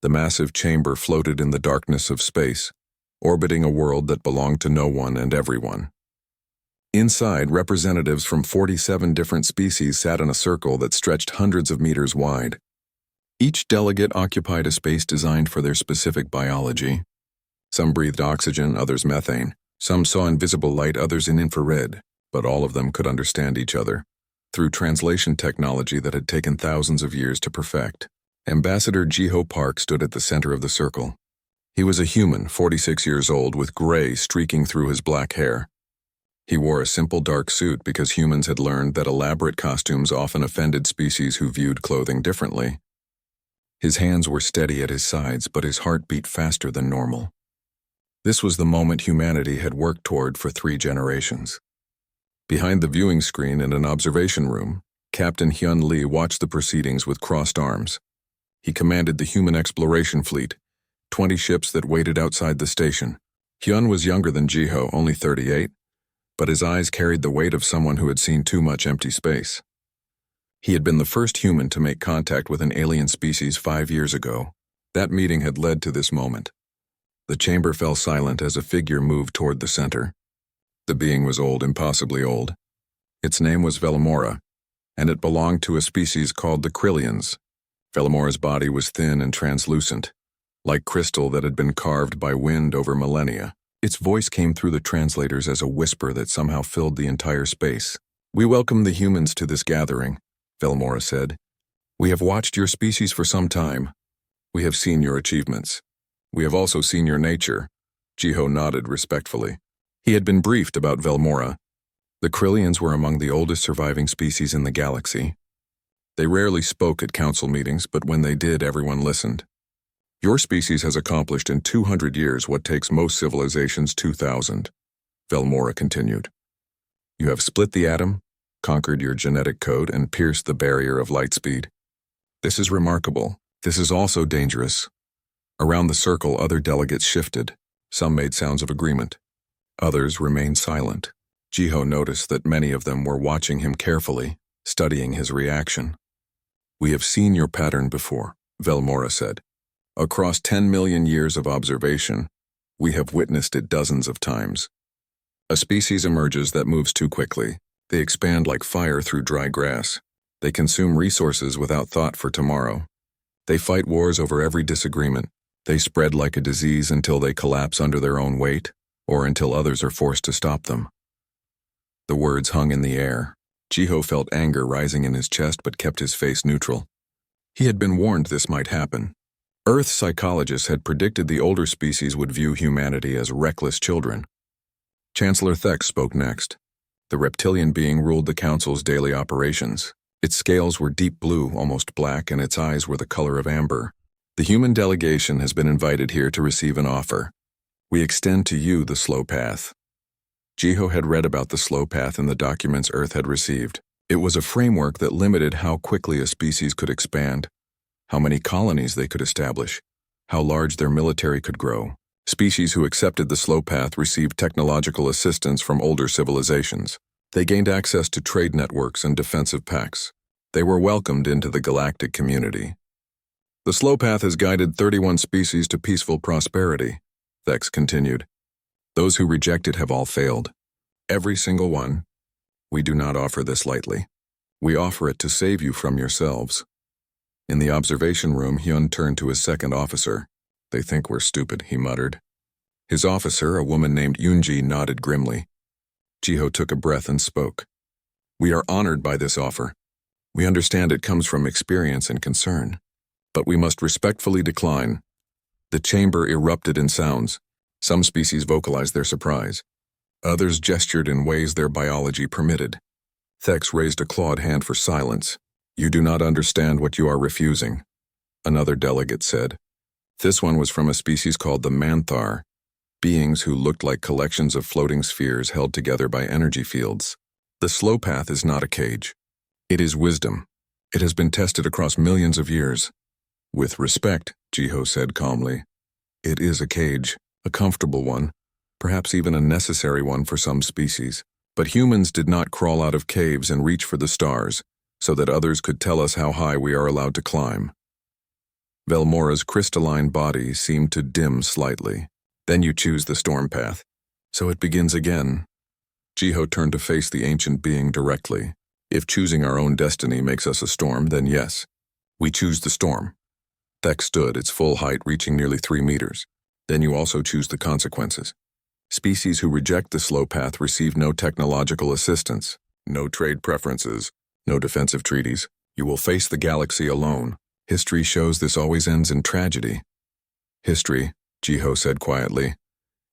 The massive chamber floated in the darkness of space, orbiting a world that belonged to no one and everyone. Inside, representatives from 47 different species sat in a circle that stretched hundreds of meters wide. Each delegate occupied a space designed for their specific biology. Some breathed oxygen, others methane. Some saw invisible light, others in infrared, but all of them could understand each other through translation technology that had taken thousands of years to perfect. Ambassador Jiho Park stood at the center of the circle. He was a human, 46 years old, with gray streaking through his black hair. He wore a simple dark suit because humans had learned that elaborate costumes often offended species who viewed clothing differently. His hands were steady at his sides, but his heart beat faster than normal. This was the moment humanity had worked toward for 3 generations. Behind the viewing screen in an observation room, Captain Hyun Lee watched the proceedings with crossed arms. He commanded the human exploration fleet, 20 ships that waited outside the station. Hyun was younger than Jiho, only 38, but his eyes carried the weight of someone who had seen too much empty space. He had been the first human to make contact with an alien species 5 years ago. That meeting had led to this moment. The chamber fell silent as a figure moved toward the center. The being was old, impossibly old. Its name was Velomora, and it belonged to a species called the Krillians. Velomora's body was thin and translucent, like crystal that had been carved by wind over millennia. Its voice came through the translators as a whisper that somehow filled the entire space. "We welcome the humans to this gathering," Velomora said. "We have watched your species for some time. We have seen your achievements. We have also seen your nature." Jiho nodded respectfully. He had been briefed about Velomora. The Krillians were among the oldest surviving species in the galaxy. They rarely spoke at council meetings, but when they did, everyone listened. "Your species has accomplished in 200 years what takes most civilizations 2,000, Velomora continued. "You have split the atom, conquered your genetic code, and pierced the barrier of light speed. This is remarkable. This is also dangerous." Around the circle, other delegates shifted. Some made sounds of agreement. Others remained silent. Jiho noticed that many of them were watching him carefully, studying his reaction. "We have seen your pattern before," Velomora said. "Across 10 million years of observation, we have witnessed it dozens of times. A species emerges that moves too quickly. They expand like fire through dry grass. They consume resources without thought for tomorrow. They fight wars over every disagreement. They spread like a disease until they collapse under their own weight, or until others are forced to stop them." The words hung in the air. Jiho felt anger rising in his chest but kept his face neutral. He had been warned this might happen. Earth psychologists had predicted the older species would view humanity as reckless children. Chancellor Thex spoke next. The reptilian being ruled the council's daily operations. Its scales were deep blue, almost black, and its eyes were the color of amber. "The human delegation has been invited here to receive an offer. We extend to you the slow path." Jiho had read about the slow path in the documents Earth had received. It was a framework that limited how quickly a species could expand, how many colonies they could establish, how large their military could grow. Species who accepted the slow path received technological assistance from older civilizations. They gained access to trade networks and defensive pacts. They were welcomed into the galactic community. "The slow path has guided 31 species to peaceful prosperity," Thex continued. "Those who reject it have all failed. Every single one. We do not offer this lightly. We offer it to save you from yourselves." In the observation room, Hyun turned to his second officer. "They think we're stupid," he muttered. His officer, a woman named Yoonji, nodded grimly. Jiho took a breath and spoke. "We are honored by this offer. We understand it comes from experience and concern. But we must respectfully decline." The chamber erupted in sounds. Some species vocalized their surprise. Others gestured in ways their biology permitted. Thex raised a clawed hand for silence. "You do not understand what you are refusing," another delegate said. This one was from a species called the Manthar, beings who looked like collections of floating spheres held together by energy fields. "The slow path is not a cage. It is wisdom. It has been tested across millions of years." "With respect," Jiho said calmly, "it is a cage, a comfortable one, perhaps even a necessary one for some species. But humans did not crawl out of caves and reach for the stars so that others could tell us how high we are allowed to climb. Velmora's crystalline body seemed to dim slightly. Then you choose the storm path. So it begins again. Jiho turned to face the ancient being directly. If choosing our own destiny makes us a storm, then yes, we choose the storm. Thek stood, its full height reaching nearly 3 meters. Then you also choose the consequences. Species who reject the slow path receive no technological assistance, no trade preferences, no defensive treaties. You will face the galaxy alone. History shows this always ends in tragedy. History, Jiho said quietly,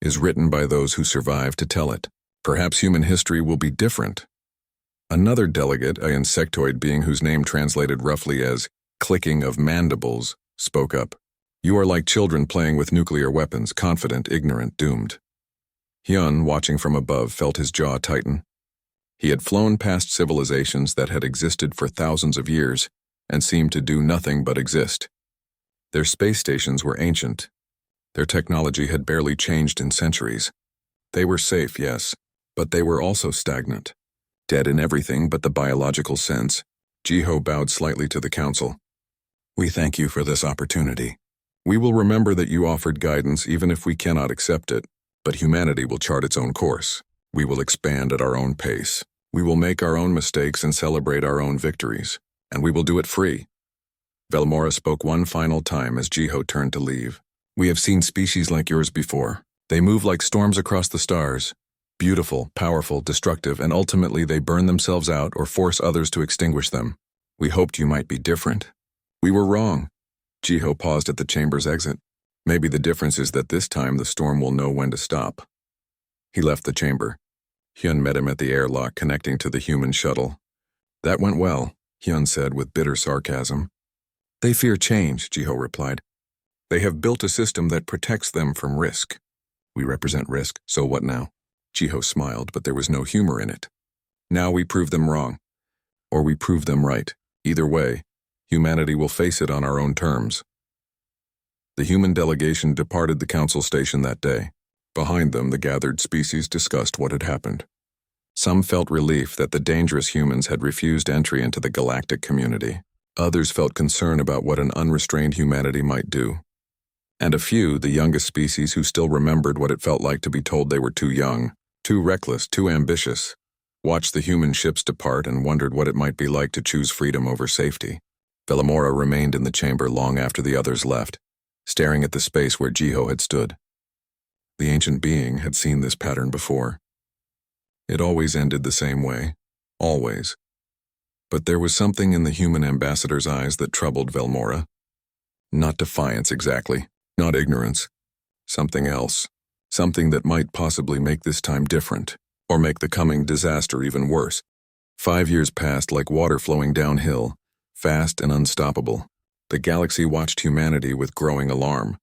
is written by those who survive to tell it. Perhaps human history will be different. Another delegate, an insectoid being whose name translated roughly as clicking of mandibles, spoke up. You are like children playing with nuclear weapons, confident, ignorant, doomed. Hyun, watching from above, felt his jaw tighten. He had flown past civilizations that had existed for thousands of years and seemed to do nothing but exist. Their space stations were ancient. Their technology had barely changed in centuries. They were safe, yes, but they were also stagnant. Dead in everything but the biological sense. Jiho bowed slightly to the council. We thank you for this opportunity. We will remember that you offered guidance even if we cannot accept it, but humanity will chart its own course. We will expand at our own pace. We will make our own mistakes and celebrate our own victories, and we will do it free. Velmora spoke one final time as Jiho turned to leave. We have seen species like yours before. They move like storms across the stars. Beautiful, powerful, destructive, and ultimately they burn themselves out or force others to extinguish them. We hoped you might be different. We were wrong. Jiho paused at the chamber's exit. Maybe the difference is that this time the storm will know when to stop. He left the chamber. Hyun met him at the airlock connecting to the human shuttle. That went well, Hyun said with bitter sarcasm. They fear change, Jiho replied. They have built a system that protects them from risk. We represent risk, so what now? Jiho smiled, but there was no humor in it. Now we prove them wrong. Or we prove them right. Either way, humanity will face it on our own terms. The human delegation departed the council station that day. Behind them, the gathered species discussed what had happened. Some felt relief that the dangerous humans had refused entry into the galactic community. Others felt concern about what an unrestrained humanity might do. And a few, the youngest species who still remembered what it felt like to be told they were too young, too reckless, too ambitious, watched the human ships depart and wondered what it might be like to choose freedom over safety. Velmora remained in the chamber long after the others left, staring at the space where Jiho had stood. The ancient being had seen this pattern before. It always ended the same way. Always. But there was something in the human ambassador's eyes that troubled Velmora. Not defiance exactly, not ignorance. Something else. Something that might possibly make this time different, or make the coming disaster even worse. 5 years passed like water flowing downhill, fast and unstoppable. The galaxy watched humanity with growing alarm.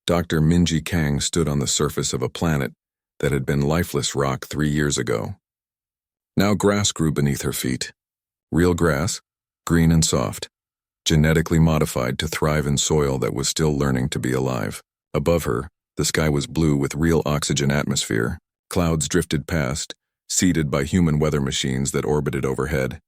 Dr. Minji Kang stood on the surface of a planet that had been lifeless rock 3 years ago. Now grass grew beneath her feet. Real grass, green and soft, genetically modified to thrive in soil that was still learning to be alive. Above her, the sky was blue with real oxygen atmosphere. Clouds drifted past, seeded by human weather machines that orbited overhead.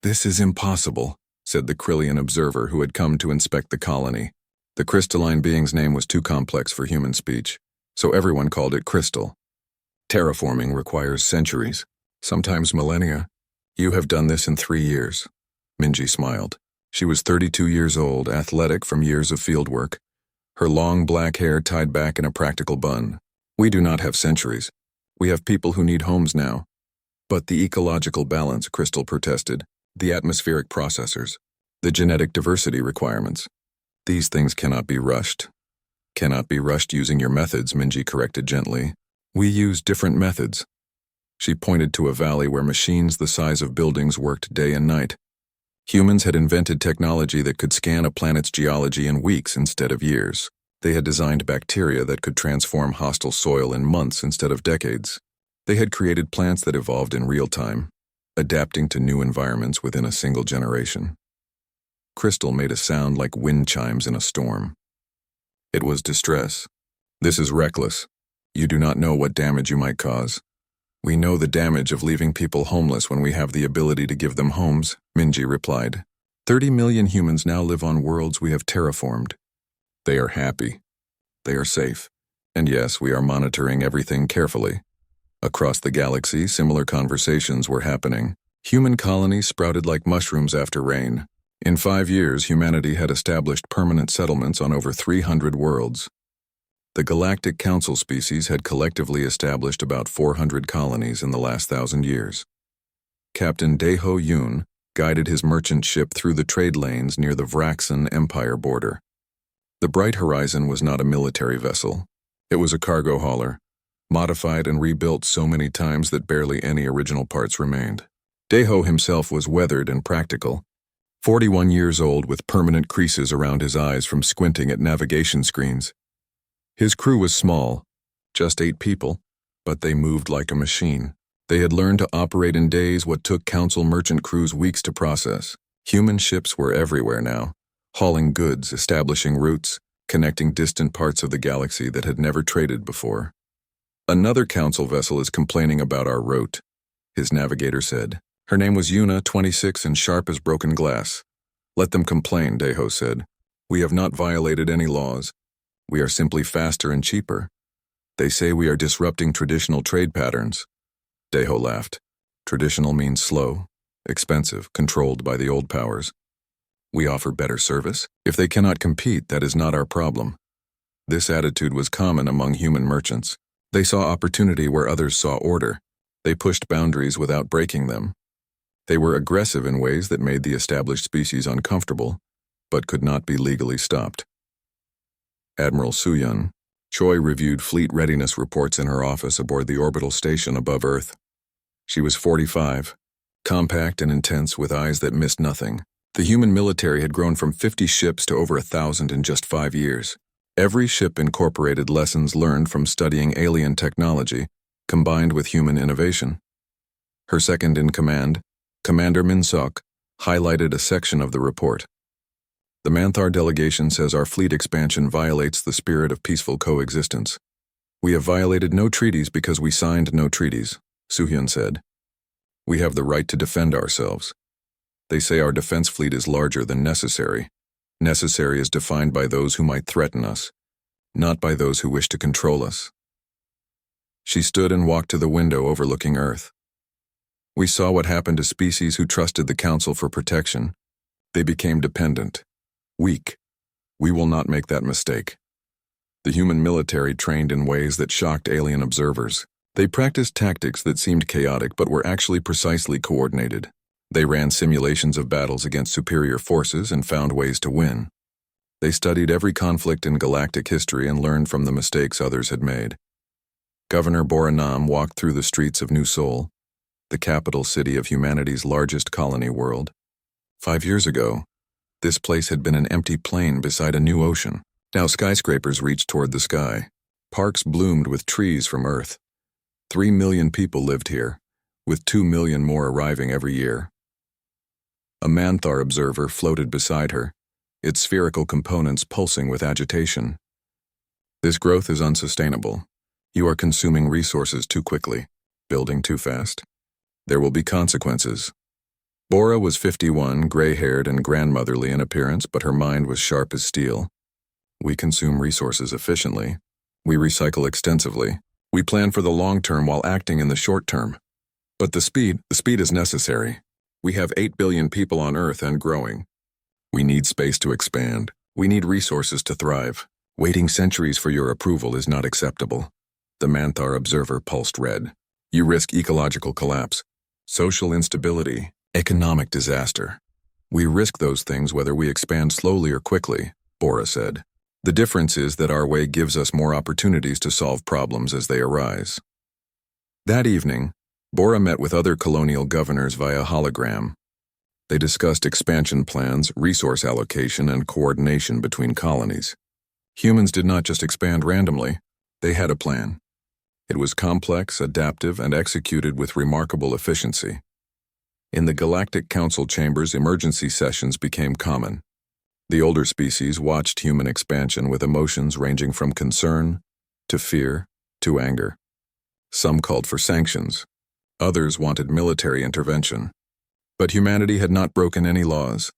This is impossible, said the Krillian observer who had come to inspect the colony. The crystalline being's name was too complex for human speech, so everyone called it Crystal. Terraforming requires centuries, sometimes millennia. You have done this in 3 years. Minji smiled. She was 32 years old, athletic from years of fieldwork, her long black hair tied back in a practical bun. We do not have centuries. We have people who need homes now. But the ecological balance, Crystal protested, the atmospheric processors, the genetic diversity requirements. These things cannot be rushed. Cannot be rushed using your methods, Minji corrected gently. We use different methods. She pointed to a valley where machines the size of buildings worked day and night. Humans had invented technology that could scan a planet's geology in weeks instead of years. They had designed bacteria that could transform hostile soil in months instead of decades. They had created plants that evolved in real time, adapting to new environments within a single generation. Crystal made a sound like wind chimes in a storm. It was distress. This is reckless. You do not know what damage you might cause. We know the damage of leaving people homeless when we have the ability to give them homes, Minji replied. 30 million humans now live on worlds we have terraformed. They are happy. They are safe. And yes, we are monitoring everything carefully. Across the galaxy, similar conversations were happening. Human colonies sprouted like mushrooms after rain. In 5 years, humanity had established permanent settlements on over 300 worlds. The Galactic Council species had collectively established about 400 colonies in the last 1,000 years. Captain Daeho Yoon guided his merchant ship through the trade lanes near the Vraxan Empire border. The Bright Horizon was not a military vessel. It was a cargo hauler, modified and rebuilt so many times that barely any original parts remained. Daeho himself was weathered and practical, 41 years old with permanent creases around his eyes from squinting at navigation screens. His crew was small, just 8 people, but they moved like a machine. They had learned to operate in days what took Council merchant crews weeks to process. Human ships were everywhere now, hauling goods, establishing routes, connecting distant parts of the galaxy that had never traded before. Another Council vessel is complaining about our route, his navigator said. Her name was Yuna, 26 and sharp as broken glass. Let them complain, Daeho said. We have not violated any laws. We are simply faster and cheaper. They say we are disrupting traditional trade patterns. Daeho laughed. Traditional means slow, expensive, controlled by the old powers. We offer better service. If they cannot compete, that is not our problem. This attitude was common among human merchants. They saw opportunity where others saw order. They pushed boundaries without breaking them. They were aggressive in ways that made the established species uncomfortable, but could not be legally stopped. Admiral Suyun, Choi reviewed fleet readiness reports in her office aboard the orbital station above Earth. She was 45, compact and intense with eyes that missed nothing. The human military had grown from 50 ships to over 1,000 in just 5 years. Every ship incorporated lessons learned from studying alien technology, combined with human innovation. Her second-in-command, Commander Min-Sok, highlighted a section of the report. The Manthar delegation says our fleet expansion violates the spirit of peaceful coexistence. We have violated no treaties because we signed no treaties, Soo-hyun said. We have the right to defend ourselves. They say our defense fleet is larger than necessary. Necessary is defined by those who might threaten us, not by those who wish to control us. She stood and walked to the window overlooking Earth. We saw what happened to species who trusted the Council for protection. They became dependent, weak. We will not make that mistake. The human military trained in ways that shocked alien observers. They practiced tactics that seemed chaotic but were actually precisely coordinated. They ran simulations of battles against superior forces and found ways to win. They studied every conflict in galactic history and learned from the mistakes others had made. Governor Boranam walked through the streets of New Seoul, the capital city of humanity's largest colony world. 5 years ago, this place had been an empty plain beside a new ocean. Now skyscrapers reached toward the sky. Parks bloomed with trees from Earth. 3 million people lived here, with 2 million more arriving every year. A Manthar observer floated beside her, its spherical components pulsing with agitation. This growth is unsustainable. You are consuming resources too quickly, building too fast. There will be consequences. Bora was 51, gray-haired and grandmotherly in appearance, but her mind was sharp as steel. We consume resources efficiently. We recycle extensively. We plan for the long term while acting in the short term. But the speed is necessary. We have 8 billion people on Earth and growing. We need space to expand. We need resources to thrive. Waiting centuries for your approval is not acceptable. The Manthar observer pulsed red. You risk ecological collapse, social instability, economic disaster. We risk those things whether we expand slowly or quickly, Bora said. The difference is that our way gives us more opportunities to solve problems as they arise. That evening, Bora met with other colonial governors via hologram. They discussed expansion plans, resource allocation, and coordination between colonies. Humans did not just expand randomly, they had a plan. It was complex, adaptive, and executed with remarkable efficiency. In the Galactic Council chambers, emergency sessions became common. The older species watched human expansion with emotions ranging from concern to fear to anger. Some called for sanctions. Others wanted military intervention. But humanity had not broken any laws.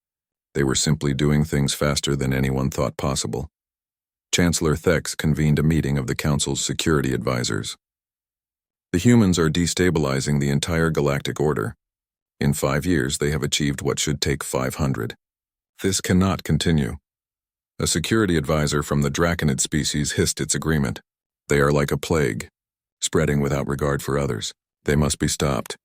They were simply doing things faster than anyone thought possible. Chancellor Thex convened a meeting of the Council's security advisors. The humans are destabilizing the entire galactic order. In 5 years, they have achieved what should take 500. This cannot continue. A security advisor from the Draconid species hissed its agreement. They are like a plague, spreading without regard for others. They must be stopped.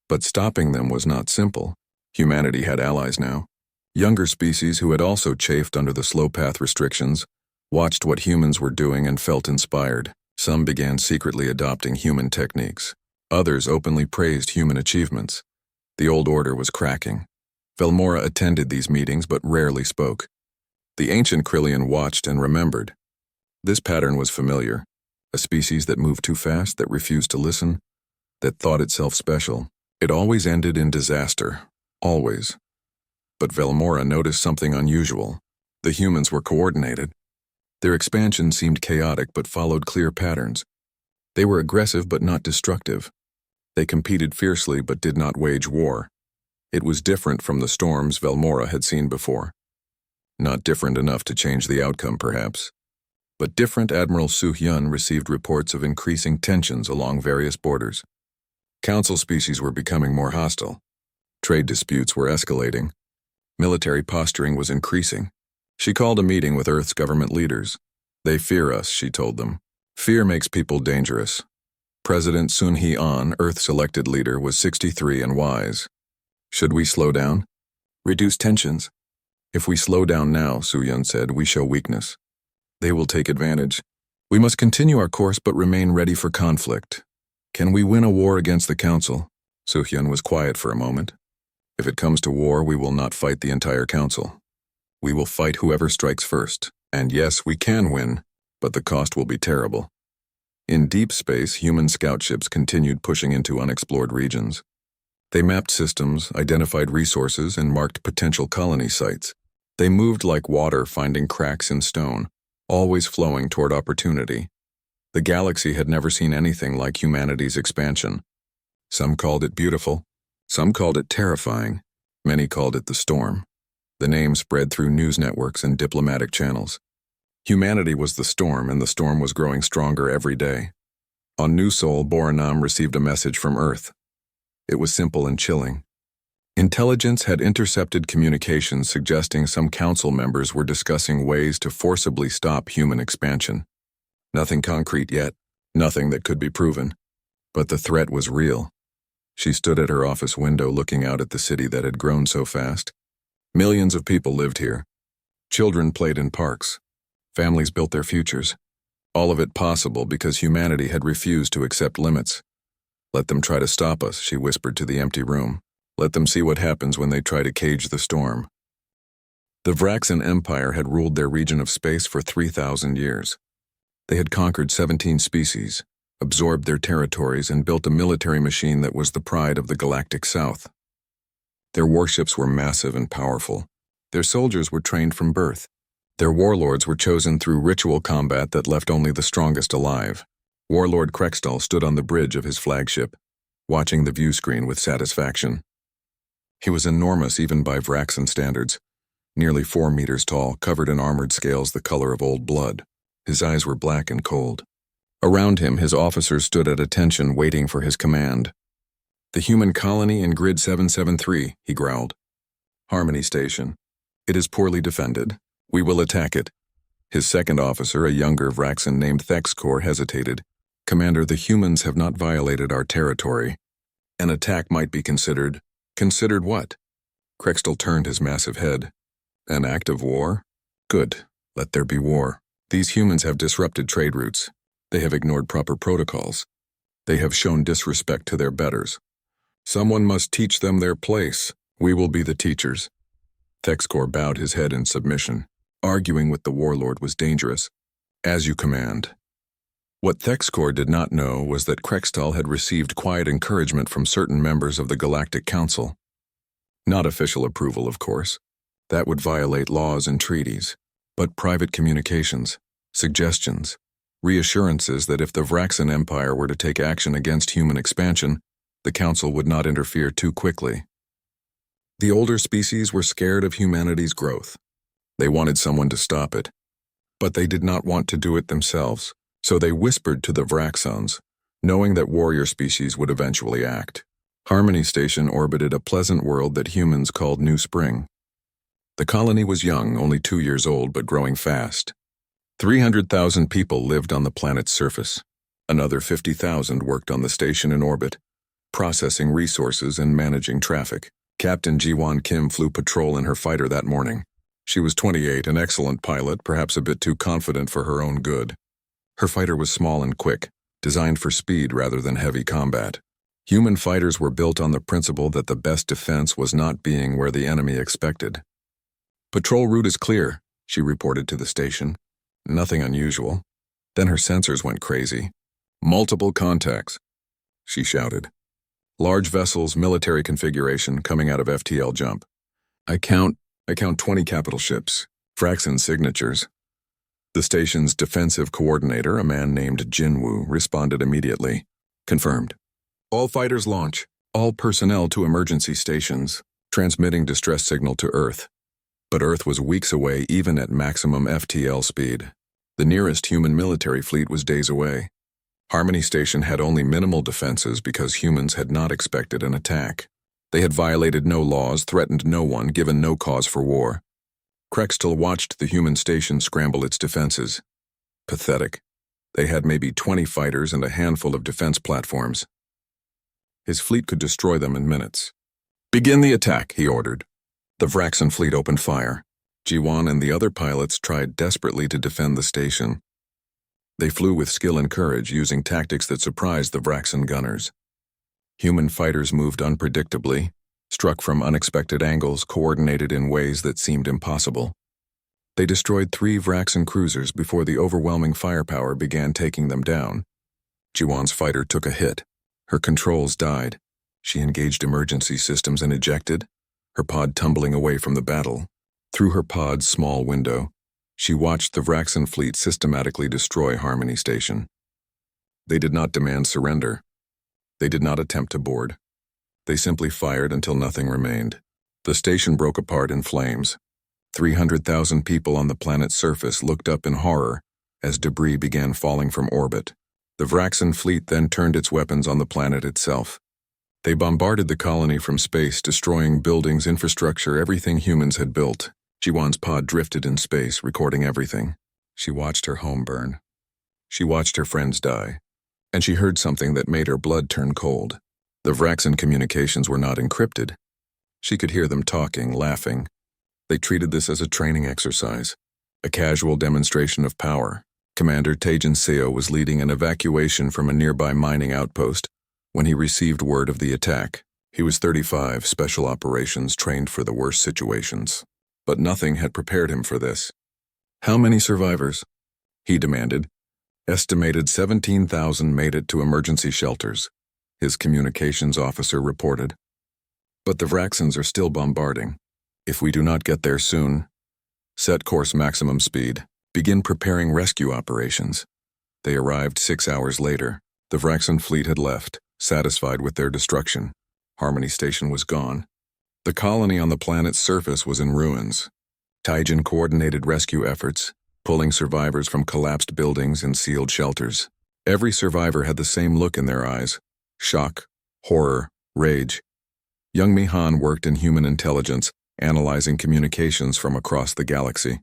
But stopping them was not simple. Humanity had allies now. Younger species who had also chafed under the slow path restrictions watched what humans were doing and felt inspired. Some began secretly adopting human techniques. Others openly praised human achievements. The old order was cracking. Velmora attended these meetings but rarely spoke. The ancient Krillian watched and remembered. This pattern was familiar. A species that moved too fast, that refused to listen, that thought itself special. It always ended in disaster. Always. But Velmora noticed something unusual. The humans were coordinated. Their expansion seemed chaotic but followed clear patterns. They were aggressive but not destructive. They competed fiercely but did not wage war. It was different from the storms Velmora had seen before. Not different enough to change the outcome, perhaps. But different. Admiral Su-hyun received reports of increasing tensions along various borders. Council species were becoming more hostile. Trade disputes were escalating. Military posturing was increasing. She called a meeting with Earth's government leaders. They fear us, she told them. Fear makes people dangerous. President Sun Hee-on, Earth's elected leader, was 63 and wise. Should we slow down? Reduce tensions? If we slow down now, Su-hyun said, we show weakness. They will take advantage. We must continue our course but remain ready for conflict. Can we win a war against the Council? Su-hyun was quiet for a moment. If it comes to war, we will not fight the entire Council. We will fight whoever strikes first. And yes, we can win, but the cost will be terrible. In deep space, human scout ships continued pushing into unexplored regions. They mapped systems, identified resources, and marked potential colony sites. They moved like water, finding cracks in stone, always flowing toward opportunity. The galaxy had never seen anything like humanity's expansion. Some called it beautiful. Some called it terrifying. Many called it the storm. The name spread through news networks and diplomatic channels. Humanity was the storm, and the storm was growing stronger every day. On New Sol, Boranam received a message from Earth. It was simple and chilling. Intelligence had intercepted communications suggesting some council members were discussing ways to forcibly stop human expansion. Nothing concrete yet, nothing that could be proven. But the threat was real. She stood at her office window looking out at the city that had grown so fast. Millions of people lived here. Children played in parks. Families built their futures. All of it possible because humanity had refused to accept limits. Let them try to stop us, she whispered to the empty room. Let them see what happens when they try to cage the storm. The Vraxan Empire had ruled their region of space for 3,000 years. They had conquered 17 species, absorbed their territories, and built a military machine that was the pride of the galactic south. Their warships were massive and powerful. Their soldiers were trained from birth. Their warlords were chosen through ritual combat that left only the strongest alive. Warlord Krextal stood on the bridge of his flagship, watching the view screen with satisfaction. He was enormous even by Vraxan standards, nearly 4 meters tall, covered in armored scales the color of old blood. His eyes were black and cold. Around him, his officers stood at attention, waiting for his command. The human colony in Grid 773, he growled. Harmony Station. It is poorly defended. We will attack it. His second officer, a younger Vraxan named Thexkor, hesitated. Commander, the humans have not violated our territory. An attack might be considered. Considered what? Krextal turned his massive head. An act of war? Good. Let there be war. These humans have disrupted trade routes. They have ignored proper protocols. They have shown disrespect to their betters. Someone must teach them their place. We will be the teachers. Thexkor bowed his head in submission. Arguing with the warlord was dangerous. As you command. What Thexkor did not know was that Krextal had received quiet encouragement from certain members of the Galactic Council. Not official approval, of course. That would violate laws and treaties. But private communications, suggestions, reassurances that if the Vraxan Empire were to take action against human expansion, the Council would not interfere too quickly. The older species were scared of humanity's growth. They wanted someone to stop it. But they did not want to do it themselves, so they whispered to the Vraxons, knowing that warrior species would eventually act. Harmony Station orbited a pleasant world that humans called New Spring. The colony was young, only 2 years old, but growing fast. 300,000 people lived on the planet's surface. Another 50,000 worked on the station in orbit, processing resources and managing traffic. Captain Ji-won Kim flew patrol in her fighter that morning. She was 28, an excellent pilot, perhaps a bit too confident for her own good. Her fighter was small and quick, designed for speed rather than heavy combat. Human fighters were built on the principle that the best defense was not being where the enemy expected. "Patrol route is clear," she reported to the station. Nothing unusual. Then her sensors went crazy. "Multiple contacts," she shouted. "Large vessels, military configuration coming out of FTL jump. I count 20 capital ships, Vraxon signatures." The station's defensive coordinator, a man named Jinwoo, responded immediately. "Confirmed. All fighters launch. All personnel to emergency stations, transmitting distress signal to Earth." But Earth was weeks away even at maximum FTL speed. The nearest human military fleet was days away. Harmony Station had only minimal defenses because humans had not expected an attack. They had violated no laws, threatened no one, given no cause for war. Krextel watched the human station scramble its defenses. Pathetic. They had maybe 20 fighters and a handful of defense platforms. His fleet could destroy them in minutes. "Begin the attack," he ordered. The Vraxon fleet opened fire. Ji-won and the other pilots tried desperately to defend the station. They flew with skill and courage, using tactics that surprised the Vraxon gunners. Human fighters moved unpredictably, struck from unexpected angles, coordinated in ways that seemed impossible. They destroyed 3 Vraxon cruisers before the overwhelming firepower began taking them down. Ji-won's fighter took a hit. Her controls died. She engaged emergency systems and ejected, her pod tumbling away from the battle. Through her pod's small window, she watched the Vraxon fleet systematically destroy Harmony Station. They did not demand surrender. They did not attempt to board. They simply fired until nothing remained. The station broke apart in flames. 300,000 people on the planet's surface looked up in horror as debris began falling from orbit. The Vraxon fleet then turned its weapons on the planet itself. They bombarded the colony from space, destroying buildings, infrastructure, everything humans had built. Ji-won's pod drifted in space, recording everything. She watched her home burn. She watched her friends die. And she heard something that made her blood turn cold. The Vraxon communications were not encrypted. She could hear them talking, laughing. They treated this as a training exercise, a casual demonstration of power. Commander Taejin Seo was leading an evacuation from a nearby mining outpost when he received word of the attack. He was 35, special operations, trained for the worst situations. But nothing had prepared him for this. "How many survivors?" he demanded. "Estimated 17,000 made it to emergency shelters," his communications officer reported. "But the Vraxons are still bombarding. If we do not get there soon, set course maximum speed. Begin preparing rescue operations." They arrived 6 hours later. The Vraxon fleet had left, satisfied with their destruction. Harmony Station was gone. The colony on the planet's surface was in ruins. Taijin coordinated rescue efforts, pulling survivors from collapsed buildings and sealed shelters. Every survivor had the same look in their eyes: shock, horror, rage. Young Mi-han worked in human intelligence, analyzing communications from across the galaxy.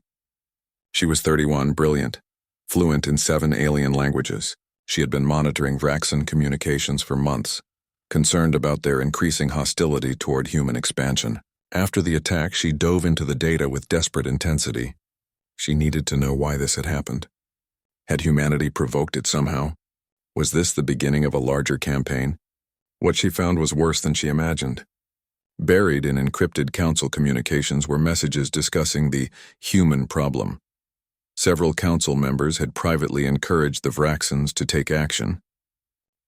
She was 31, brilliant, fluent in 7 alien languages. She had been monitoring Vraxon communications for months, concerned about their increasing hostility toward human expansion. After the attack, she dove into the data with desperate intensity. She needed to know why this had happened. Had humanity provoked it somehow? Was this the beginning of a larger campaign? What she found was worse than she imagined. Buried in encrypted council communications were messages discussing the human problem. Several council members had privately encouraged the Vraxons to take action.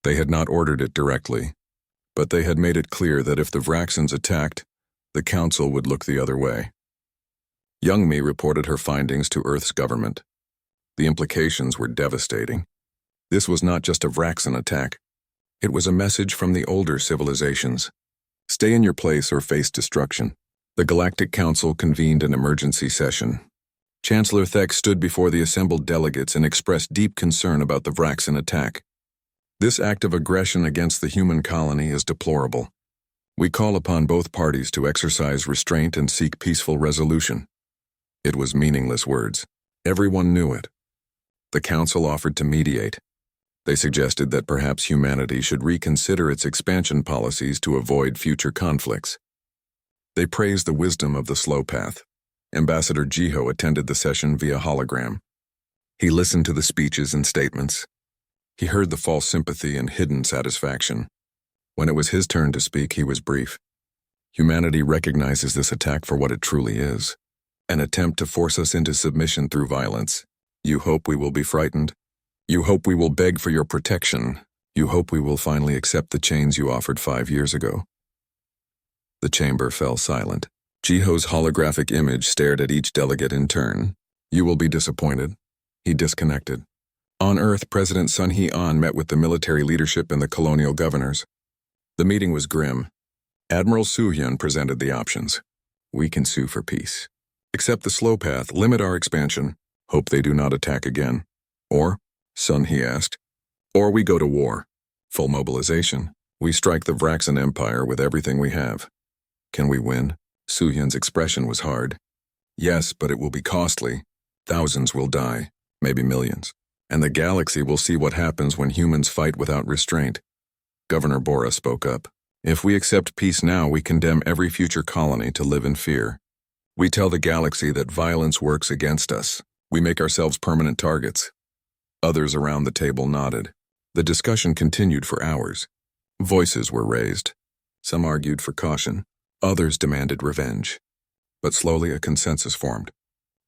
They had not ordered it directly, but they had made it clear that if the Vraxons attacked, the council would look the other way. Young Mi reported her findings to Earth's government. The implications were devastating. This was not just a Vraxon attack. It was a message from the older civilizations. Stay in your place or face destruction. The Galactic Council convened an emergency session. Chancellor Thek stood before the assembled delegates and expressed deep concern about the Vraxan attack. This act of aggression against the human colony is deplorable. We call upon both parties to exercise restraint and seek peaceful resolution. It was meaningless words. Everyone knew it. The Council offered to mediate. They suggested that perhaps humanity should reconsider its expansion policies to avoid future conflicts. They praised the wisdom of the slow path. Ambassador Jiho attended the session via hologram. He listened to the speeches and statements. He heard the false sympathy and hidden satisfaction. When it was his turn to speak, he was brief. Humanity recognizes this attack for what it truly is, an attempt to force us into submission through violence. You hope we will be frightened. You hope we will beg for your protection. You hope we will finally accept the chains you offered 5 years ago. The chamber fell silent. Jiho's holographic image stared at each delegate in turn. You will be disappointed. He disconnected. On Earth, President Sun Hee-an met with the military leadership and the colonial governors. The meeting was grim. Admiral Soo-hyun presented the options. We can sue for peace. Accept the slow path, limit our expansion, hope they do not attack again. Or, Sun Hee asked, or we go to war. Full mobilization. We strike the Vraxan Empire with everything we have. Can we win? Soo-hyun's expression was hard. Yes, but it will be costly. Thousands will die, maybe millions. And the galaxy will see what happens when humans fight without restraint. Governor Bora spoke up. If we accept peace now, we condemn every future colony to live in fear. We tell the galaxy that violence works against us. We make ourselves permanent targets. Others around the table nodded. The discussion continued for hours. Voices were raised. Some argued for caution. Others demanded revenge. But slowly a consensus formed.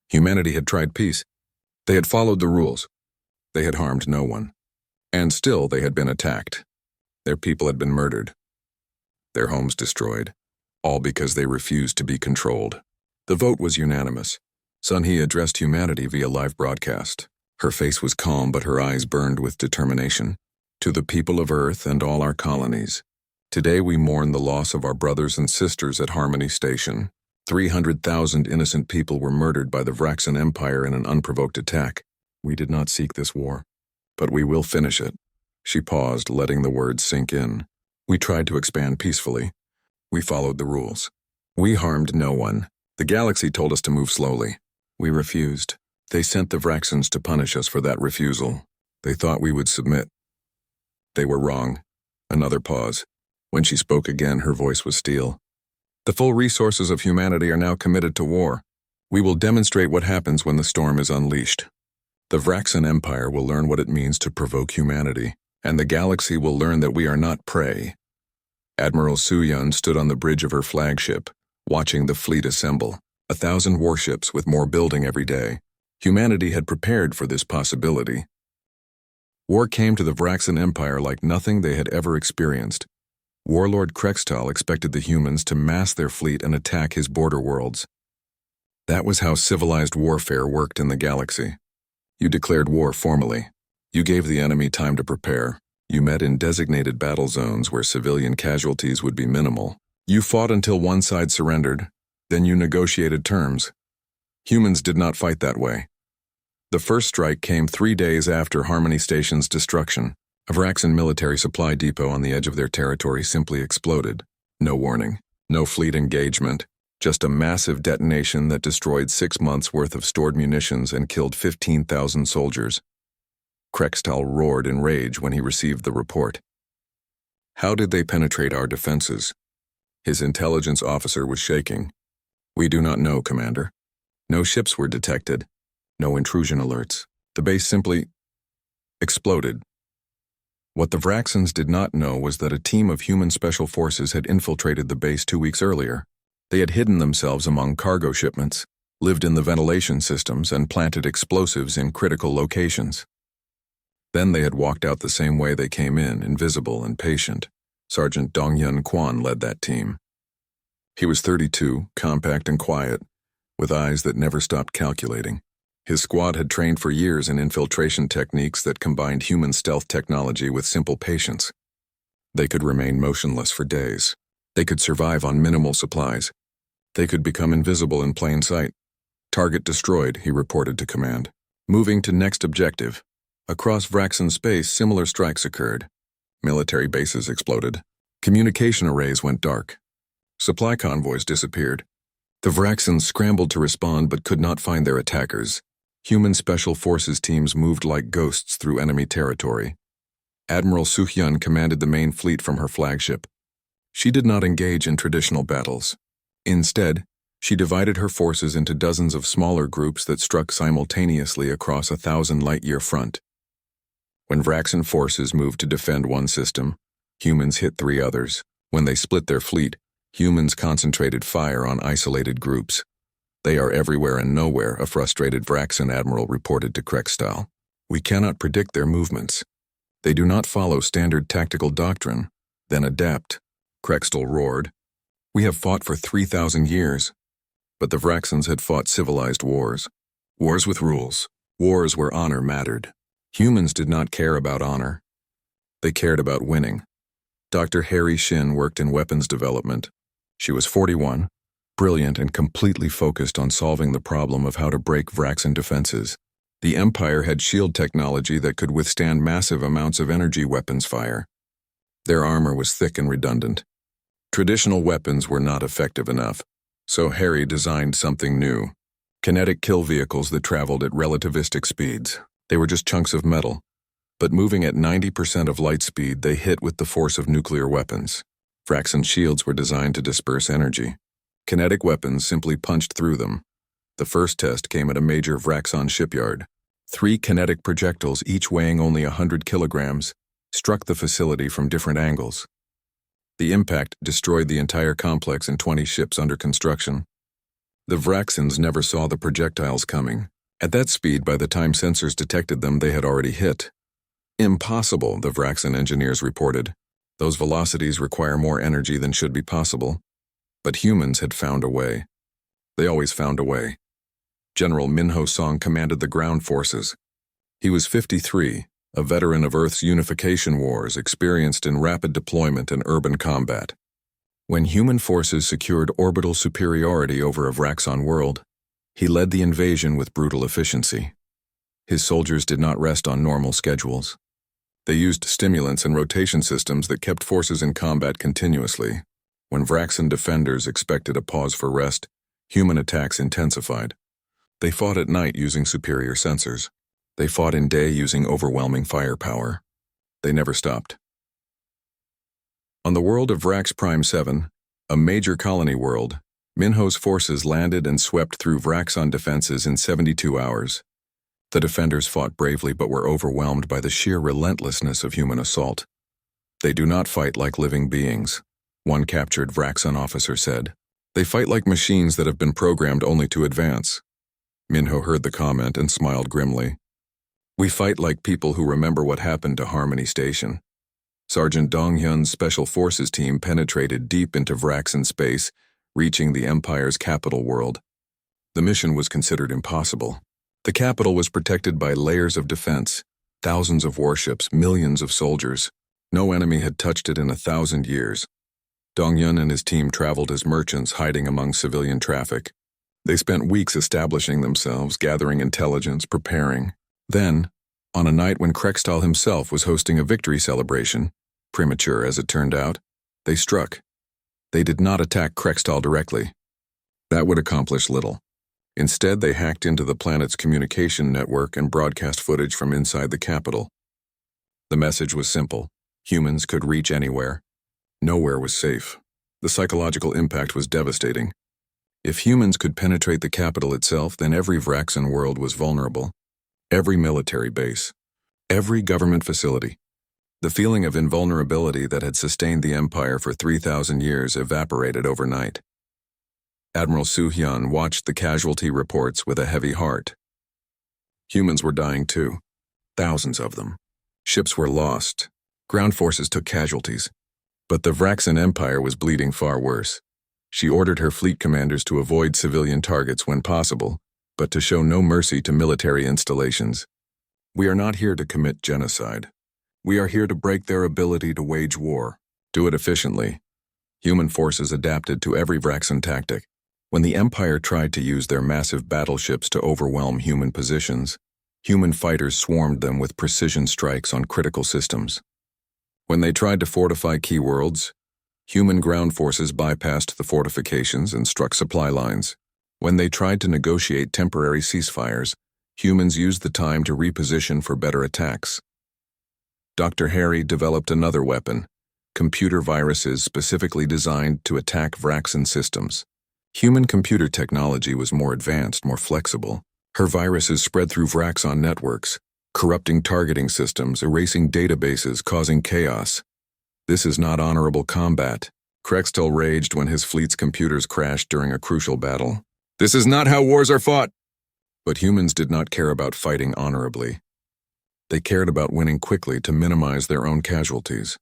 Humanity had tried peace. They had followed the rules. They had harmed no one. And still they had been attacked. Their people had been murdered. Their homes destroyed. All because they refused to be controlled. The vote was unanimous. Sun Hee addressed humanity via live broadcast. Her face was calm, but her eyes burned with determination. To the people of Earth and all our colonies. Today we mourn the loss of our brothers and sisters at Harmony Station. 300,000 innocent people were murdered by the Vraxan Empire in an unprovoked attack. We did not seek this war, but we will finish it. She paused, letting the words sink in. We tried to expand peacefully. We followed the rules. We harmed no one. The galaxy told us to move slowly. We refused. They sent the Vraxans to punish us for that refusal. They thought we would submit. They were wrong. Another pause. When she spoke again, her voice was steel. The full resources of humanity are now committed to war. We will demonstrate what happens when the storm is unleashed. The Vraxan Empire will learn what it means to provoke humanity, and the galaxy will learn that we are not prey. Admiral Soo-hyun stood on the bridge of her flagship, watching the fleet assemble, 1,000 warships with more building every day. Humanity had prepared for this possibility. War came to the Vraxan Empire like nothing they had ever experienced. Warlord Krextal expected the humans to mass their fleet and attack his border worlds. That was how civilized warfare worked in the galaxy. You declared war formally. You gave the enemy time to prepare. You met in designated battle zones where civilian casualties would be minimal. You fought until one side surrendered. Then you negotiated terms. Humans did not fight that way. The first strike came 3 days after Harmony Station's destruction. A Vraxan military supply depot on the edge of their territory simply exploded. No warning, no fleet engagement, just a massive detonation that destroyed 6 months' worth of stored munitions and killed 15,000 soldiers. Krextal roared in rage when he received the report. How did they penetrate our defenses? His intelligence officer was shaking. We do not know, Commander. No ships were detected. No intrusion alerts. The base simply exploded. What the Vraxans did not know was that a team of human special forces had infiltrated the base 2 weeks earlier. They had hidden themselves among cargo shipments, lived in the ventilation systems, and planted explosives in critical locations. Then they had walked out the same way they came in, invisible and patient. Sergeant Dong-Hyun Kwan led that team. He was 32, compact and quiet, with eyes that never stopped calculating. His squad had trained for years in infiltration techniques that combined human stealth technology with simple patience. They could remain motionless for days. They could survive on minimal supplies. They could become invisible in plain sight. Target destroyed, he reported to command. Moving to next objective. Across Vraxan space, similar strikes occurred. Military bases exploded. Communication arrays went dark. Supply convoys disappeared. The Vraxans scrambled to respond but could not find their attackers. Human Special Forces teams moved like ghosts through enemy territory. Admiral Suhyun commanded the main fleet from her flagship. She did not engage in traditional battles. Instead, she divided her forces into dozens of smaller groups that struck simultaneously across a 1,000-light-year front. When Vraxan forces moved to defend one system, humans hit 3 others. When they split their fleet, humans concentrated fire on isolated groups. They are everywhere and nowhere, a frustrated Vraxan admiral reported to Krextal. We cannot predict their movements. They do not follow standard tactical doctrine, then adapt. Krextal roared. We have fought for 3,000 years. But the Vraxans had fought civilized wars. Wars with rules. Wars where honor mattered. Humans did not care about honor. They cared about winning. Dr. Harry Shin worked in weapons development. She was 41, brilliant and completely focused on solving the problem of how to break Vraxan defenses. The Empire had shield technology that could withstand massive amounts of energy weapons fire. Their armor was thick and redundant. Traditional weapons were not effective enough, so Harry designed something new. Kinetic kill vehicles that traveled at relativistic speeds. They were just chunks of metal, but moving at 90% of light speed, they hit with the force of nuclear weapons. Vraxan shields were designed to disperse energy. Kinetic weapons simply punched through them. The first test came at a major Vraxan shipyard. 3 kinetic projectiles, each weighing only 100 kilograms, struck the facility from different angles. The impact destroyed the entire complex and 20 ships under construction. The Vraxans never saw the projectiles coming. At that speed, by the time sensors detected them, they had already hit. Impossible, the Vraxan engineers reported. Those velocities require more energy than should be possible. But humans had found a way. They always found a way. General Minho Song commanded the ground forces. He was 53, a veteran of Earth's unification wars, experienced in rapid deployment and urban combat. When human forces secured orbital superiority over a Vraxan world, he led the invasion with brutal efficiency. His soldiers did not rest on normal schedules. They used stimulants and rotation systems that kept forces in combat continuously. When Vraxan defenders expected a pause for rest, human attacks intensified. They fought at night using superior sensors. They fought in day using overwhelming firepower. They never stopped. On the world of Vrax Prime 7, a major colony world, Minho's forces landed and swept through Vraxan defenses in 72 hours. The defenders fought bravely but were overwhelmed by the sheer relentlessness of human assault. They do not fight like living beings, one captured Vraxan officer said. They fight like machines that have been programmed only to advance. Minho heard the comment and smiled grimly. We fight like people who remember what happened to Harmony Station. Sergeant Dong-hyun's Special Forces team penetrated deep into Vraxan space, reaching the Empire's capital world. The mission was considered impossible. The capital was protected by layers of defense, thousands of warships, millions of soldiers. No enemy had touched it in 1,000 years. Dong-hyun and his team traveled as merchants hiding among civilian traffic. They spent weeks establishing themselves, gathering intelligence, preparing. Then, on a night when Krextal himself was hosting a victory celebration, premature as it turned out, they struck. They did not attack Krextal directly. That would accomplish little. Instead, they hacked into the planet's communication network and broadcast footage from inside the capital. The message was simple. Humans could reach anywhere. Nowhere was safe. The psychological impact was devastating. If humans could penetrate the capital itself, then every Vraxan world was vulnerable. Every military base. Every government facility. The feeling of invulnerability that had sustained the Empire for 3,000 years evaporated overnight. Admiral Soo-hyun watched the casualty reports with a heavy heart. Humans were dying too. Thousands of them. Ships were lost. Ground forces took casualties. But the Vraxan Empire was bleeding far worse. She ordered her fleet commanders to avoid civilian targets when possible, but to show no mercy to military installations. We are not here to commit genocide. We are here to break their ability to wage war. Do it efficiently. Human forces adapted to every Vraxan tactic. When the Empire tried to use their massive battleships to overwhelm human positions, human fighters swarmed them with precision strikes on critical systems. When they tried to fortify key worlds, human ground forces bypassed the fortifications and struck supply lines. When they tried to negotiate temporary ceasefires, humans used the time to reposition for better attacks. Dr. Harry developed another weapon, computer viruses specifically designed to attack Vraxan systems. Human computer technology was more advanced, more flexible. Her viruses spread through Vraxan networks, corrupting targeting systems, erasing databases, causing chaos. This is not honorable combat. Krextel raged when his fleet's computers crashed during a crucial battle. This is not how wars are fought! But humans did not care about fighting honorably. They cared about winning quickly to minimize their own casualties.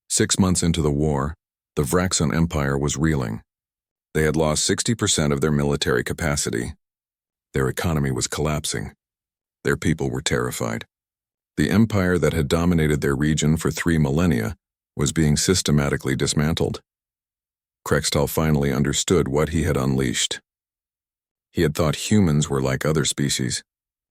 6 months into the war, the Vraxan Empire was reeling. They had lost 60% of their military capacity. Their economy was collapsing. Their people were terrified. The empire that had dominated their region for 3 millennia was being systematically dismantled. Krextal finally understood what he had unleashed. He had thought humans were like other species,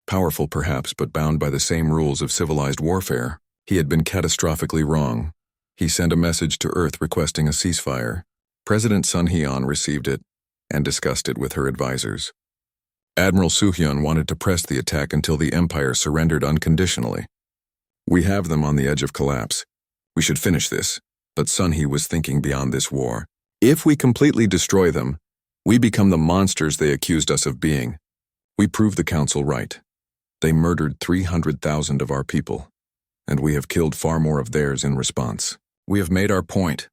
powerful perhaps, but bound by the same rules of civilized warfare. He had been catastrophically wrong. He sent a message to Earth requesting a ceasefire. President Sun Hyun received it and discussed it with her advisors. Admiral Soo-hyun wanted to press the attack until the Empire surrendered unconditionally. We have them on the edge of collapse. We should finish this. But Sun Hee was thinking beyond this war. If we completely destroy them, we become the monsters they accused us of being. We prove the Council right. They murdered 300,000 of our people, and we have killed far more of theirs in response. We have made our point.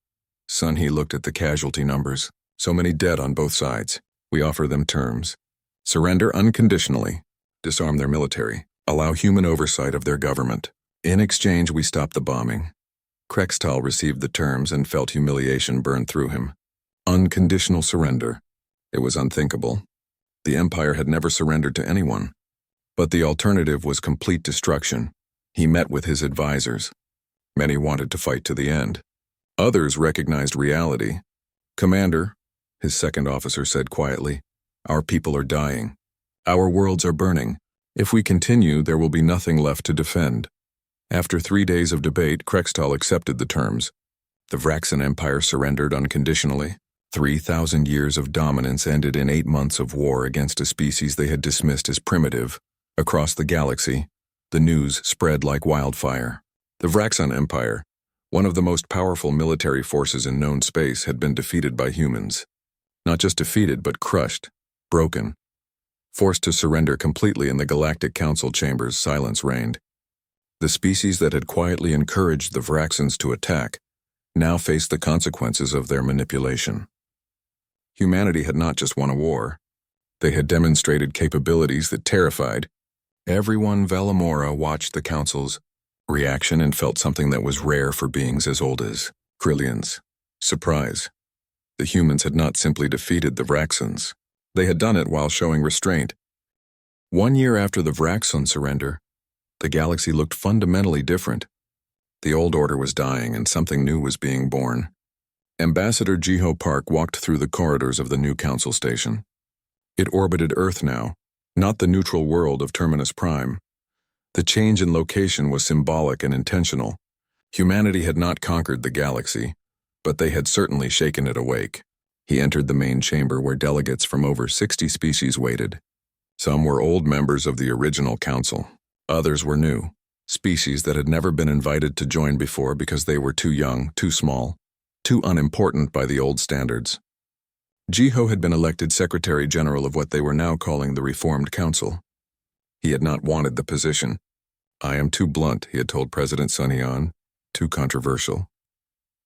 Sun Hee looked at the casualty numbers. So many dead on both sides. We offer them terms. Surrender unconditionally. Disarm their military. Allow human oversight of their government. In exchange, we stop the bombing. Krextal received the terms and felt humiliation burn through him. Unconditional surrender. It was unthinkable. The Empire had never surrendered to anyone. But the alternative was complete destruction. He met with his advisors. Many wanted to fight to the end. Others recognized reality. Commander, his second officer said quietly, our people are dying. Our worlds are burning. If we continue, there will be nothing left to defend. After 3 days of debate, Krextal accepted the terms. The Vraxan Empire surrendered unconditionally. 3,000 years of dominance ended in 8 months of war against a species they had dismissed as primitive. Across the galaxy, the news spread like wildfire. The Vraxan Empire, one of the most powerful military forces in known space, had been defeated by humans. Not just defeated, but crushed, broken. Forced to surrender completely in the Galactic Council chambers, silence reigned. The species that had quietly encouraged the Vraxans to attack now faced the consequences of their manipulation. Humanity had not just won a war. They had demonstrated capabilities that terrified. Everyone Velamora watched the Council's reaction and felt something that was rare for beings as old as Krillians. Surprise. The humans had not simply defeated the Vraxans. They had done it while showing restraint. 1 year after the Vraxan surrender, the galaxy looked fundamentally different. The old order was dying and something new was being born. Ambassador Jiho Park walked through the corridors of the new council station. It orbited Earth now, not the neutral world of Terminus Prime. The change in location was symbolic and intentional. Humanity had not conquered the galaxy, but they had certainly shaken it awake. He entered the main chamber where delegates from over 60 species waited. Some were old members of the original council. Others were new, species that had never been invited to join before because they were too young, too small, too unimportant by the old standards. Jiho had been elected Secretary General of what they were now calling the Reformed Council. He had not wanted the position. I am too blunt, he had told President Sun Hyun, too controversial.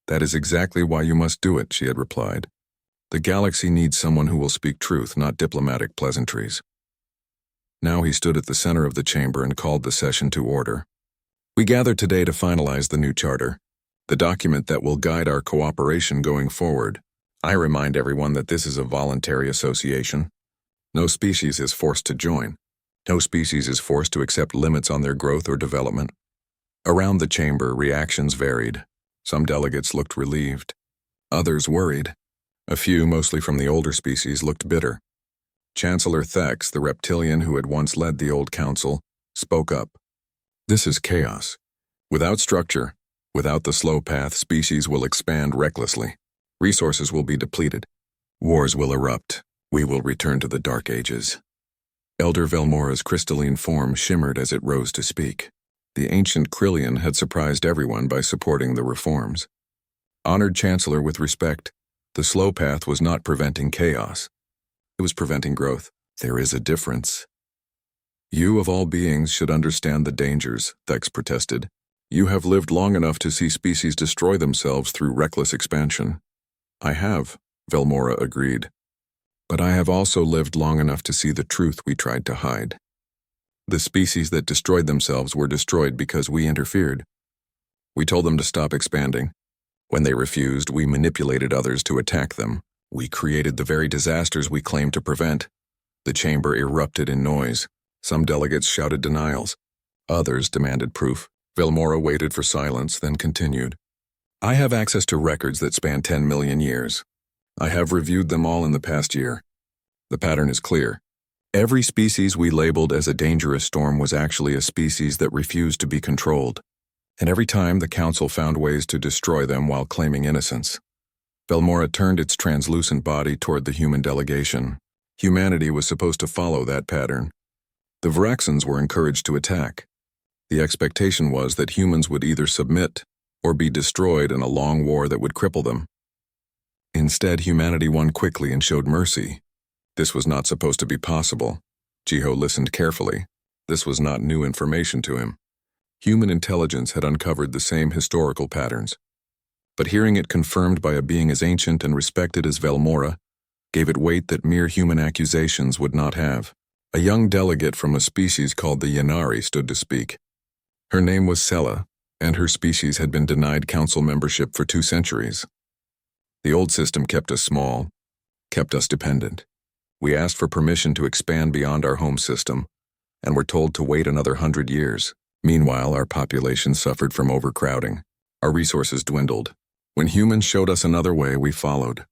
That is exactly why you must do it, she had replied. The galaxy needs someone who will speak truth, not diplomatic pleasantries. Now he stood at the center of the chamber and called the session to order. We gather today to finalize the new charter, the document that will guide our cooperation going forward. I remind everyone that this is a voluntary association. No species is forced to join. No species is forced to accept limits on their growth or development. Around the chamber, reactions varied. Some delegates looked relieved. Others worried. A few, mostly from the older species, looked bitter. Chancellor Thex, the reptilian who had once led the old council, spoke up. This is chaos. Without structure, without the slow path, species will expand recklessly. Resources will be depleted. Wars will erupt. We will return to the Dark Ages. Elder Velmora's crystalline form shimmered as it rose to speak. The ancient Krillian had surprised everyone by supporting the reforms. Honored Chancellor with respect, the slow path was not preventing chaos. It was preventing growth. There is a difference. You of all beings should understand the dangers, Thex protested. You have lived long enough to see species destroy themselves through reckless expansion. I have, Velmora agreed. But I have also lived long enough to see the truth we tried to hide. The species that destroyed themselves were destroyed because we interfered. We told them to stop expanding. When they refused, we manipulated others to attack them. We created the very disasters we claimed to prevent. The chamber erupted in noise. Some delegates shouted denials. Others demanded proof. Velmora waited for silence, then continued. I have access to records that span 10 million years. I have reviewed them all in the past year. The pattern is clear. Every species we labeled as a dangerous storm was actually a species that refused to be controlled. And every time the Council found ways to destroy them while claiming innocence. Velmora turned its translucent body toward the human delegation. Humanity was supposed to follow that pattern. The Varaxans were encouraged to attack. The expectation was that humans would either submit or be destroyed in a long war that would cripple them. Instead, humanity won quickly and showed mercy. This was not supposed to be possible. Jiho listened carefully. This was not new information to him. Human intelligence had uncovered the same historical patterns. But hearing it confirmed by a being as ancient and respected as Velmora gave it weight that mere human accusations would not have. A young delegate from a species called the Yanari stood to speak. Her name was Sela, and her species had been denied council membership for 2 centuries. The old system kept us small, kept us dependent. We asked for permission to expand beyond our home system, and were told to wait another 100 years. Meanwhile, our population suffered from overcrowding. Our resources dwindled. When humans showed us another way, we followed.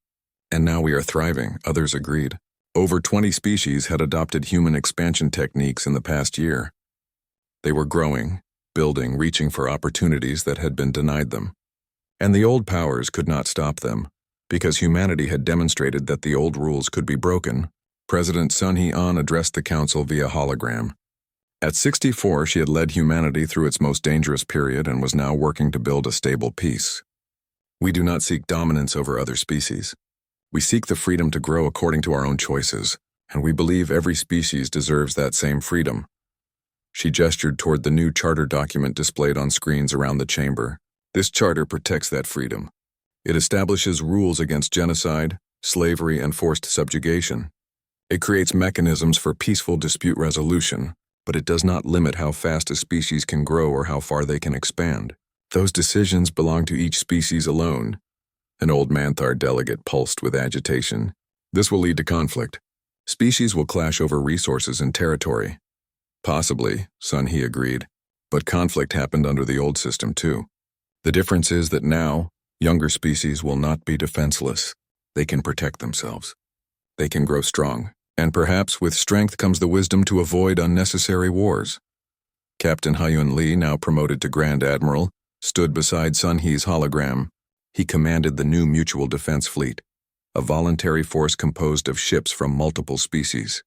And now we are thriving, others agreed. Over 20 species had adopted human expansion techniques in the past year. They were growing, building, reaching for opportunities that had been denied them. And the old powers could not stop them, because humanity had demonstrated that the old rules could be broken. President Sun Hee-an addressed the council via hologram. At 64, she had led humanity through its most dangerous period and was now working to build a stable peace. We do not seek dominance over other species. We seek the freedom to grow according to our own choices, and we believe every species deserves that same freedom. She gestured toward the new charter document displayed on screens around the chamber. This charter protects that freedom. It establishes rules against genocide, slavery, and forced subjugation. It creates mechanisms for peaceful dispute resolution, but it does not limit how fast a species can grow or how far they can expand. Those decisions belong to each species alone. An old Manthar delegate pulsed with agitation. This will lead to conflict. Species will clash over resources and territory. Possibly, Sun He agreed, but conflict happened under the old system too. The difference is that now, younger species will not be defenseless. They can protect themselves. They can grow strong, and perhaps with strength comes the wisdom to avoid unnecessary wars. Captain Hyun Lee, now promoted to Grand Admiral, stood beside Sun He's hologram. He commanded the new Mutual Defense Fleet, a voluntary force composed of ships from multiple species.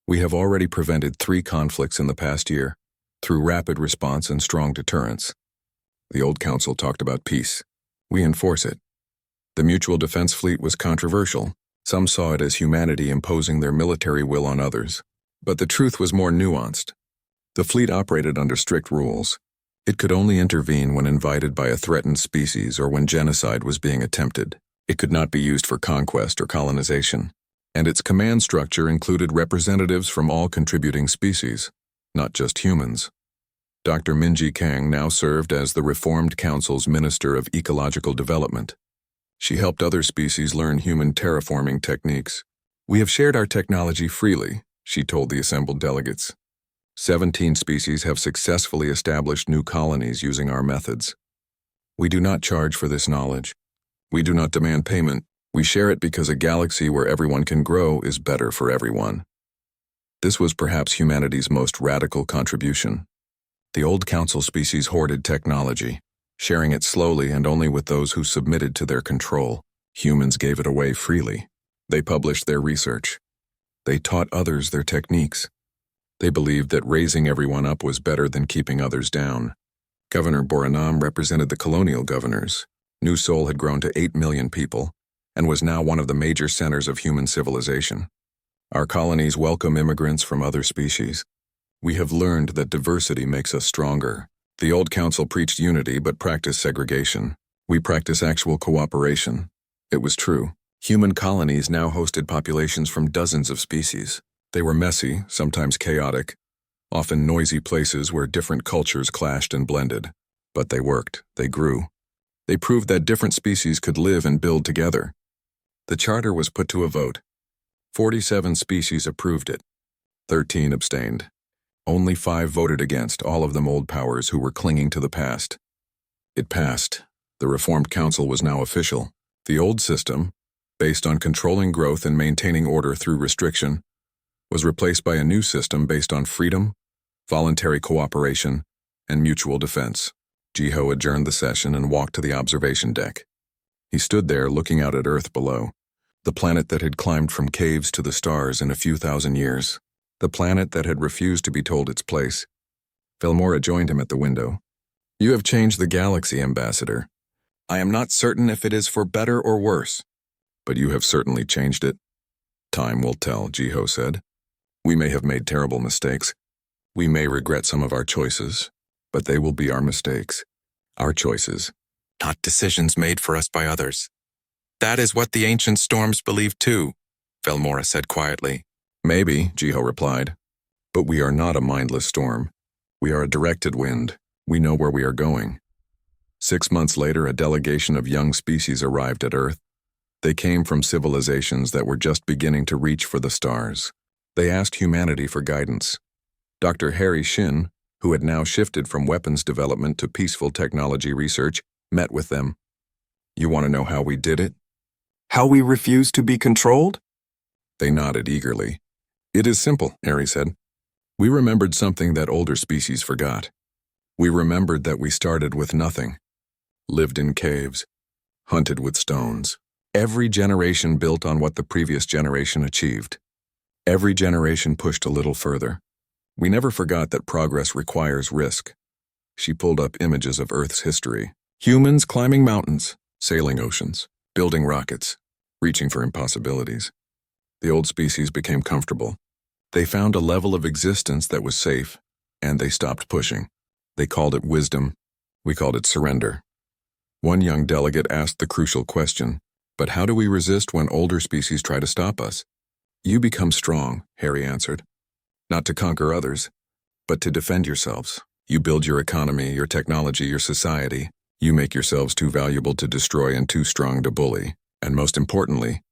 We have already prevented 3 conflicts in the past year, through rapid response and strong deterrence. The old council talked about peace. We enforce it. The Mutual Defense Fleet was controversial. Some saw it as humanity imposing their military will on others. But the truth was more nuanced. The fleet operated under strict rules. It could only intervene when invited by a threatened species or when genocide was being attempted. It could not be used for conquest or colonization. And its command structure included representatives from all contributing species, not just humans. Dr. Minji Kang now served as the Reformed Council's Minister of Ecological Development. She helped other species learn human terraforming techniques. We have shared our technology freely, she told the assembled delegates. 17 species have successfully established new colonies using our methods. We do not charge for this knowledge. We do not demand payment. We share it because a galaxy where everyone can grow is better for everyone. This was perhaps humanity's most radical contribution. The old council species hoarded technology, sharing it slowly and only with those who submitted to their control. Humans gave it away freely. They published their research. They taught others their techniques. They believed that raising everyone up was better than keeping others down. Governor Boranam represented the colonial governors. New Sol had grown to 8 million people and was now one of the major centers of human civilization. Our colonies welcome immigrants from other species. We have learned that diversity makes us stronger. The old council preached unity but practiced segregation. We practice actual cooperation. It was true. Human colonies now hosted populations from dozens of species. They were messy, sometimes chaotic, often noisy places where different cultures clashed and blended. But they worked. They grew. They proved that different species could live and build together. The charter was put to a vote. 47 species approved it. 13 abstained. Only 5 voted against, all of them old powers who were clinging to the past. It passed. The reformed council was now official. The old system, based on controlling growth and maintaining order through restriction, was replaced by a new system based on freedom, voluntary cooperation, and mutual defense. Jiho adjourned the session and walked to the observation deck. He stood there looking out at Earth below, the planet that had climbed from caves to the stars in a few thousand years, the planet that had refused to be told its place. Velmora joined him at the window. "You have changed the galaxy, Ambassador. I am not certain if it is for better or worse, but you have certainly changed it." "Time will tell," Jiho said. "We may have made terrible mistakes. We may regret some of our choices, but they will be our mistakes. Our choices, not decisions made for us by others." "That is what the ancient storms believed too," Velmora said quietly. "Maybe," Jiho replied, "but we are not a mindless storm. We are a directed wind. We know where we are going." 6 months later, a delegation of young species arrived at Earth. They came from civilizations that were just beginning to reach for the stars. They asked humanity for guidance. Dr. Harry Shin, who had now shifted from weapons development to peaceful technology research, met with them. "You want to know how we did it?" How we refuse to be controlled? They nodded eagerly. "It is simple," Harry said. "We remembered something that older species forgot. We remembered that we started with nothing, lived in caves, hunted with stones. Every generation built on what the previous generation achieved. Every generation pushed a little further. We never forgot that progress requires risk." She pulled up images of Earth's history. Humans climbing mountains, sailing oceans, building rockets, reaching for impossibilities. The old species became comfortable. They found a level of existence that was safe, and they stopped pushing. They called it wisdom. We called it surrender. One young delegate asked the crucial question, "But how do we resist when older species try to stop us?" "You become strong," Harry answered. "Not to conquer others, but to defend yourselves. You build your economy, your technology, your society. You make yourselves too valuable to destroy and too strong to bully. And most importantly,